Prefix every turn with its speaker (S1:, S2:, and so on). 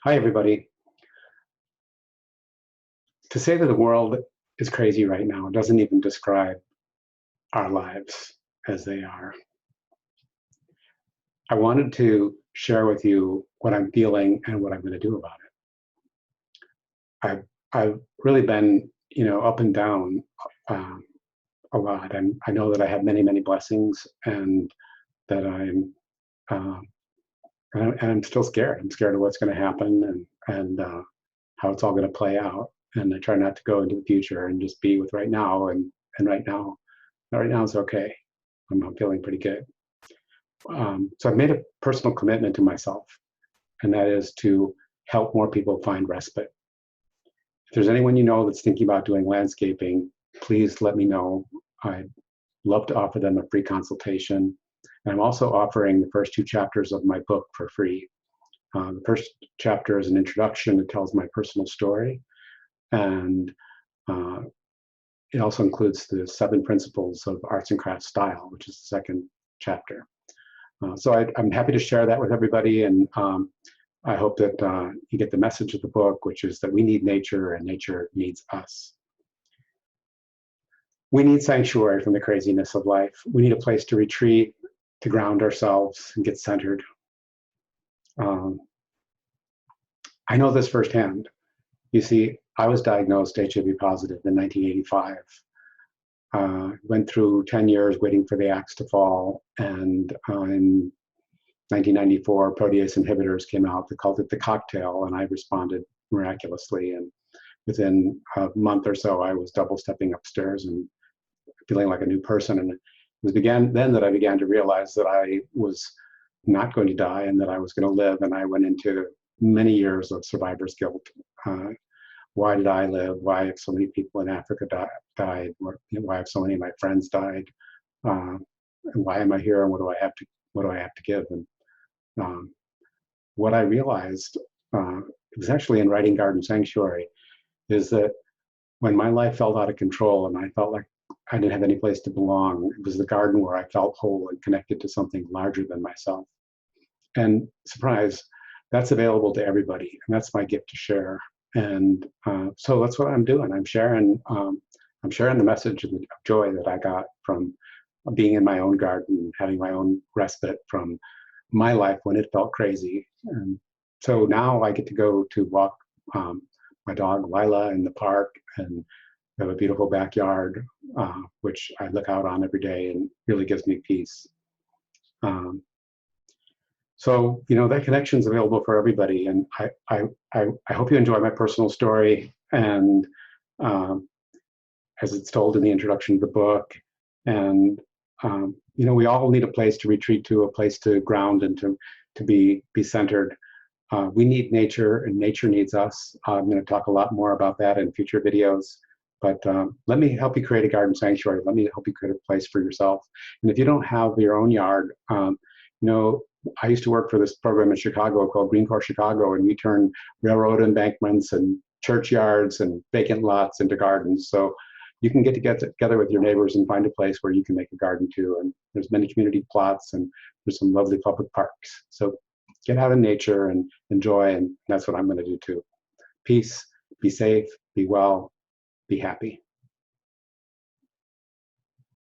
S1: Hi, everybody. To say that the world is crazy right now doesn't even describe our lives as they are. I wanted to share with you what I'm feeling and what I'm going to do about it. I've really been, up and down um, a lot, and I know that I have many, many blessings, and that uh, I'm still scared. I'm scared of what's going to happen and how it's all going to play out. And I try not to go into the future and just be with right now. And right now is okay. I'm feeling pretty good. So I've made a personal commitment to myself, and that is to help more people find respite. If there's anyone you know that's thinking about doing landscaping, please let me know. I'd love to offer them a free consultation. And I'm also offering the first two chapters of my book for free. The first chapter is an introduction that tells my personal story, and it also includes the 7 principles of arts and crafts style, which is the second chapter. So I'm happy to share that with everybody, and I hope that you get the message of the book, which is that we need nature and nature needs us. We need sanctuary from the craziness of life. We need a place to retreat, to ground ourselves and get centered. I know this firsthand. You see, I was diagnosed HIV positive in 1985. Went through 10 years waiting for the axe to fall, and in 1994, protease inhibitors came out. They called it the cocktail, and I responded miraculously. And within a month or so, I was double stepping upstairs and feeling like a new person. And it was then that I began to realize that I was not going to die and that I was going to live. And I went into many years of survivor's guilt. Why did I live? Why have so many people in Africa died? Why have so many of my friends died? And why am I here? And what do I have to give? And what I realized, it was actually in writing Garden Sanctuary, is that when my life felt out of control and I felt like I didn't have any place to belong, it was the garden where I felt whole and connected to something larger than myself. And surprise, that's available to everybody, and that's my gift to share. And so that's what I'm doing. I'm sharing the message of joy that I got from being in my own garden, having my own respite from my life when it felt crazy. And so now I get to go to walk my dog Lila in the park, and we have a beautiful backyard, which I look out on every day and really gives me peace. So, that connection is available for everybody. And I hope you enjoy my personal story, and as it's told in the introduction to the book. And, we all need a place to retreat to, a place to ground and to be centered. We need nature, and nature needs us. I'm going to talk a lot more about that in future videos. But let me help you create a garden sanctuary. Let me help you create a place for yourself. And if you don't have your own yard, I used to work for this program in Chicago called Green Corps Chicago, and we turned railroad embankments and churchyards and vacant lots into gardens. So you can get together with your neighbors and find a place where you can make a garden too. And there's many community plots, and there's some lovely public parks. So get out in nature and enjoy, and that's what I'm going to do too. Peace, be safe, be well, be happy.